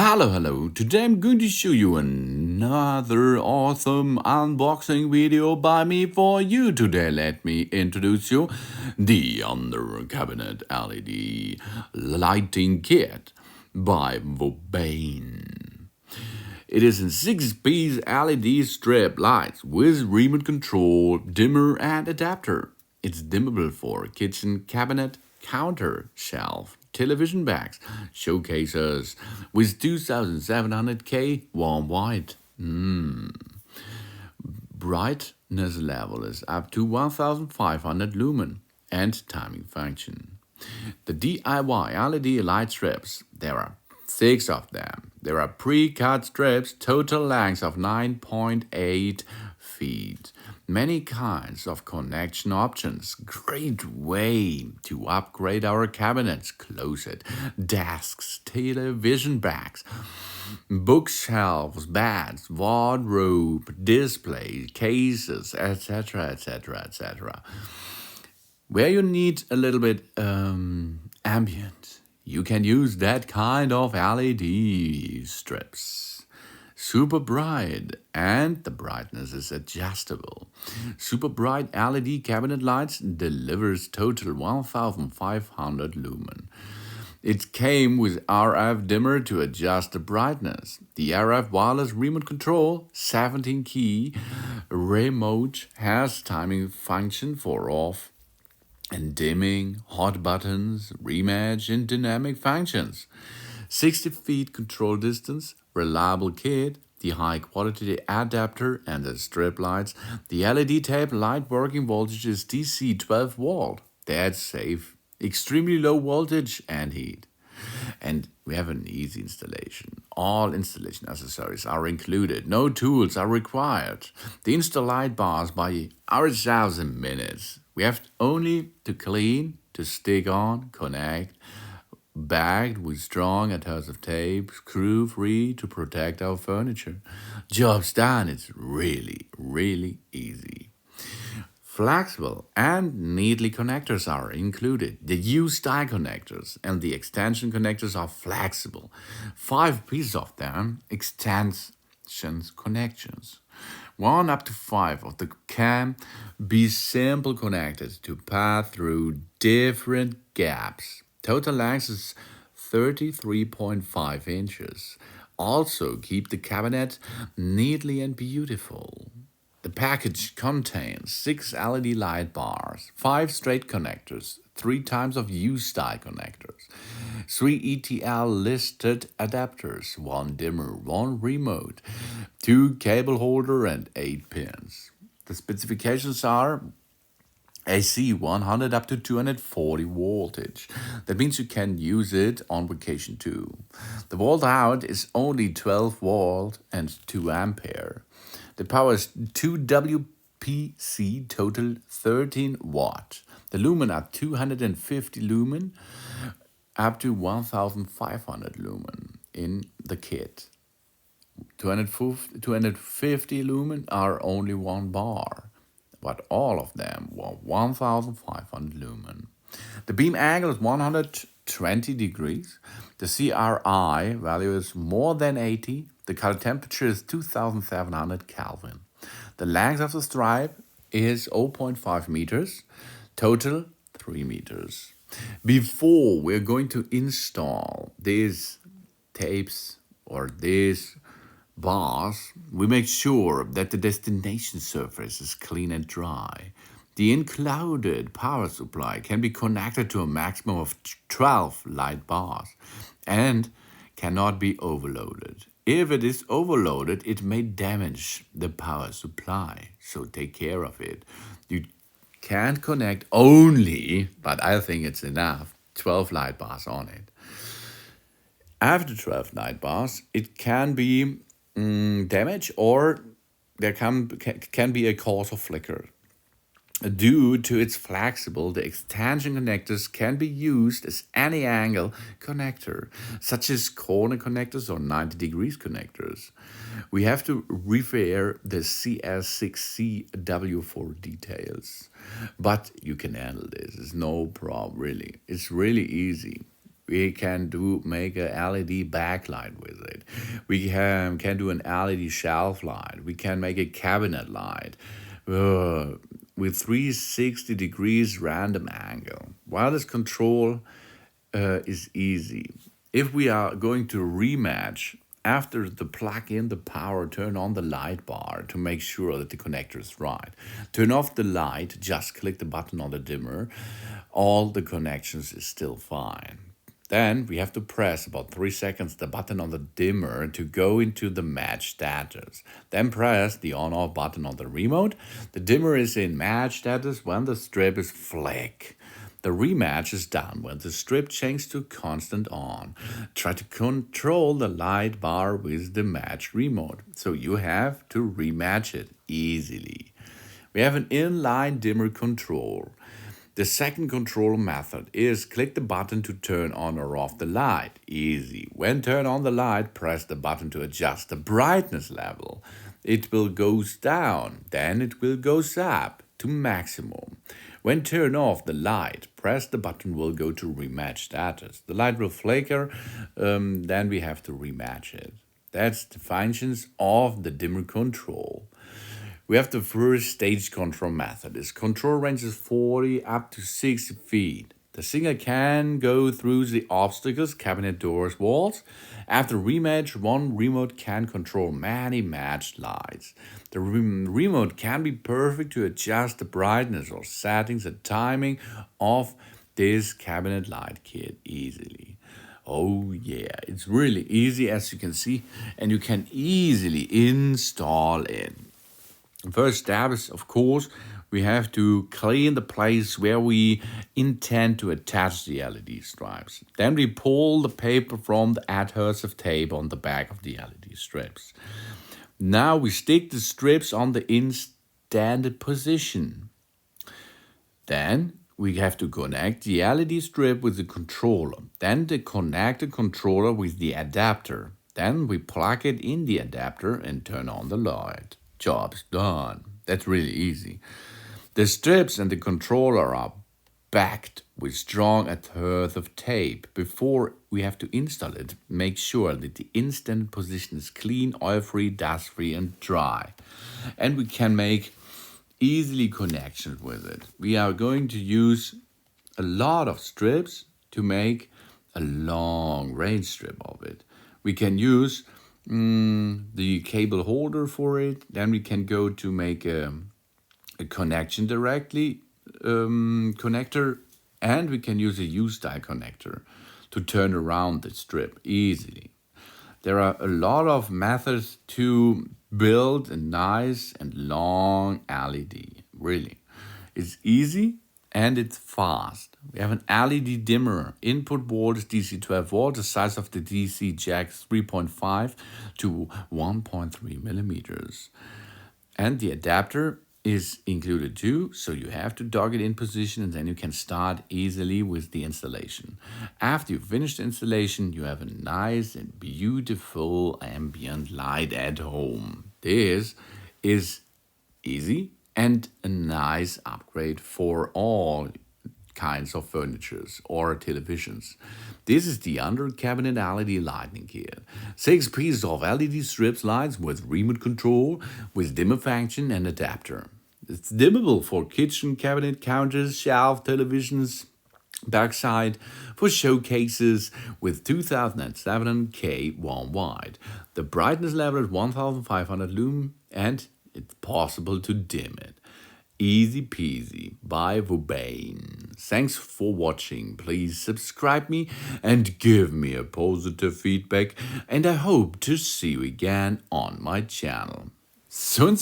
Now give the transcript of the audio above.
Hello. Today I'm going to show you another awesome unboxing video by me for you. Today, let me introduce you the under cabinet LED lighting kit by Vobane. It is a 6-piece LED strip lights with remote control, dimmer, and adapter. It's dimmable for kitchen cabinet, counter, shelf, television backs, showcases with 2700K warm white. Brightness level is up to 1500 lumen and timing function. The DIY LED light strips, there are 6 of them. There are pre-cut strips, total length of 9.8 feet. Many kinds of connection options. Great way to upgrade our cabinets, closet, desks, television backs, bookshelves, beds, wardrobe, display, cases, etc., etc., etc. Where you need a little bit ambient, you can use that kind of LED strips. Super bright, and the brightness is adjustable. Super bright LED cabinet lights delivers total 1500 lumen. It came with RF dimmer to adjust the brightness. The RF wireless remote control, 17-key remote, has timing function for off and dimming, hot buttons, rematch, and dynamic functions. 60 feet control distance, reliable kit, the high quality adapter and the strip lights. The LED tape light working voltage is DC 12 volt. That's safe. Extremely low voltage and heat. And we have an easy installation. All installation accessories are included. No tools are required. The install light bars by ourselves in minutes. We have only to clean, to stick on, connect, bagged with strong adhesive tape, screw-free to protect our furniture. Job's done. It's really easy. Flexible and neatly connectors are included. The U-style connectors and the extension connectors are flexible. 5 pieces of them, extensions connections. 1 up to 5 of them can be simple connected to pass through different gaps. Total length is 33.5 inches. Also keep the cabinet neatly and beautiful. The package contains 6 LED light bars, 5 straight connectors, 3 times of U-style connectors, 3 ETL listed adapters, 1 dimmer, 1 remote, 2 cable holder, and 8 pins. The specifications are AC 100 up to 240 voltage. That means you can use it on vacation too. The volt out is only 12 volt and 2 ampere. The power is 2 WPC, total 13 watt. The lumen are 250 lumen up to 1500 lumen in the kit. 250 lumen are only 1 bar, but all of them were 1500 lumen. The beam angle is 120 degrees. The CRI value is more than 80. The color temperature is 2700 Kelvin. The length of the stripe is 0.5 meters. Total 3 meters. Before we're going to install these tapes or these bars, we make sure that the destination surface is clean and dry. The included power supply can be connected to a maximum of 12 light bars and cannot be overloaded. If it is overloaded, it may damage the power supply, so take care of it. You can't connect only, but I think it's enough, 12 light bars on it. After 12 light bars, it can be damage, or there can be a cause of flicker. Due to its flexible, the extension connectors can be used as any angle connector, such as corner connectors or 90 degrees connectors. We have to refer the CS6CW for details, but you can handle this. It's no problem, really. It's really easy. We can make a LED backlight with it. We can do an LED shelf light. We can make a cabinet light with 360 degrees random angle. Wireless control is easy. If we are going to rematch, after the plug in the power, turn on the light bar to make sure that the connector is right. Turn off the light, just click the button on the dimmer. All the connections is still fine. Then we have to press about 3 seconds the button on the dimmer to go into the match status. Then press the on-off button on the remote. The dimmer is in match status when the strip is flick. The rematch is done when the strip changes to constant on. Try to control the light bar with the match remote, so you have to rematch it easily. We have an inline dimmer control. The second control method is click the button to turn on or off the light. Easy. When turn on the light, press the button to adjust the brightness level. It will go down, then it will go up to maximum. When turn off the light, press the button will go to rematch status. The light will flicker, then we have to rematch it. That's the functions of the dimmer control. We have the first stage control method. Its control range is 40 up to 60 feet. The singer can go through the obstacles, cabinet doors, walls. After rematch, one remote can control many matched lights. The remote can be perfect to adjust the brightness or settings and timing of this cabinet light kit easily. Oh yeah, it's really easy as you can see, and you can easily install it. First step is, of course, we have to clean the place where we intend to attach the LED stripes. Then we pull the paper from the adhesive tape on the back of the LED strips. Now we stick the strips on the intended position. Then we have to connect the LED strip with the controller. Then connect the controller with the adapter. Then we plug it in the adapter and turn on the light. Job's done. That's really easy. The strips and the controller are backed with strong adhesive tape. Before we have to install it, make sure that the instant position is clean, oil-free, dust-free, and dry. And we can make easily connections with it. We are going to use a lot of strips to make a long range strip of it. We can use the cable holder for it. Then we can go to make a connection directly connector, and we can use a U-style connector to turn around the strip easily. There are a lot of methods to build a nice and long LED. Really, it's easy and it's fast. We have an LED dimmer. Input voltage DC 12 volt. The size of the DC jack 3.5 to 1.3 millimeters. And the adapter is included too, so you have to dock it in position and then you can start easily with the installation. After you finish the installation, you have a nice and beautiful ambient light at home. This is easy and a nice upgrade for all kinds of furnitures or televisions. This is the under cabinet LED lighting kit. 6 pieces of LED strips lights with remote control, with dimmer function and adapter. It's dimmable for kitchen cabinet counters, shelf televisions, backside for showcases with 2007 K1 wide. The brightness level is 1500 lumen and it's possible to dim it. Easy peasy by Vobane. Thanks for watching. Please subscribe me and give me a positive feedback, and I hope to see you again on my channel. Soon.